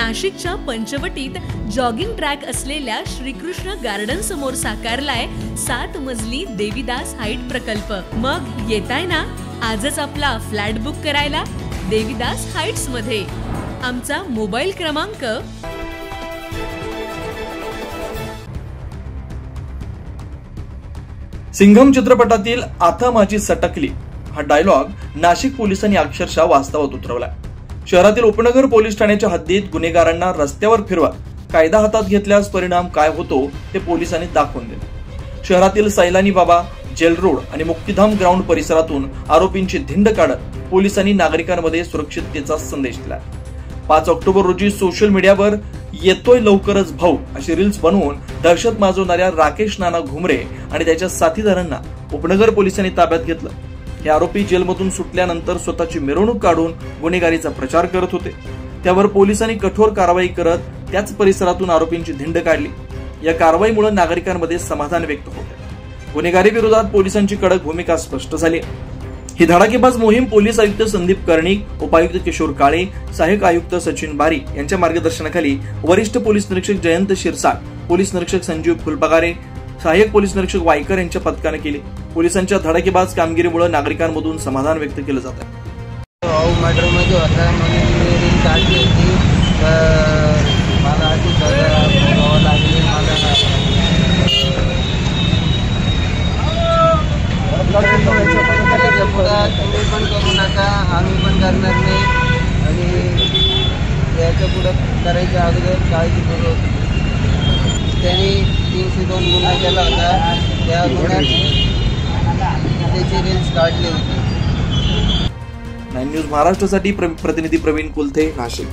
नाशिकच्या पंचवटीत jogging track असलेल्या Shrikrishna garden समोर साकारलाय 7 मजली देवीदास हाईट प्रकल्प। मग येताय ना आजच आपला फ्लॅट बुक करायला देवीदास हाईट्स मध्ये। आमचा मोबाईल क्रमांक सिंघम चित्रपटातील आता माझी सटकली हा डायलॉग नाशिक पोलिसांनी अक्षरशः वास्तवात उतरवला। शहरातील उपनगर पोलीस ठाण्याच्या हद्दीत गुन्हेगारांना रस्त्यावर फिरवा कायदा हातात घेतल्यास परिणाम काय होतो ते पोलिसांनी दाखवून दिले। शहरातील सैलानी बाबा, जेल रोड आणि मुक्तिधाम ग्राउंड परिसरातून आरोपींची धिंड काढत पोलिसांनी नागरिकांमध्ये सुरक्षिततेचा संदेश दिला। 5 ऑक्टोबर रोजी सोशल मीडियावर येतोय लवकरच भाऊ अशी रील्स बनवून दहशत माजवणाऱ्या राकेश नाना घुमरे आणि त्याच्या साथीदारांना उपनगर पोलिसांनी ताब्यात घेतलं। हे आरोपी जेलमधून सुटल्यानंतर स्वतःची मिरवणूक काढून गुन्हेगारीचा प्रचार करत होते। त्यावर पोलिसांनी कठोर कारवाई करत त्याच परिसरातून आरोपींची धिंड काढली। या कारवाईमुळे नागरिकांमध्ये समाधान व्यक्त होते। गुन्हेगारी विरोधात पोलिसांची कडक भूमिका स्पष्ट झाली। ही धडाकेबाज मोहीम पोलीस आयुक्त संदीप कर्णिक, उपायुक्त किशोर काळे, सहाय्यक आयुक्त सचिन बारी यांच्या मार्गदर्शनाखाली वरिष्ठ पोलीस निरीक्षक जयंत शिरसाट, पोलीस निरीक्षक संजीव फुलपगारे, सहाय्यक पोलीस निरीक्षक वायकर यांच्या पथकाने केली। पोलिसांच्या धडाकेबाज कामगिरीमुळे नागरिकांमधून समाधान व्यक्त केलं जात आहे। तुम्ही पण करू नका, आम्ही पण करणार नाही आणि याच्या पुढे करायच्या अगोदर काळजीपूर्वक त्यांनी 302 गुन्हा केला होता। त्या गुन्ह्यात त्याची रील्स काढली होती। 9 न्यूज महाराष्ट्रासाठी प्रतिनिधी प्रवीण कुलथे, नाशिक।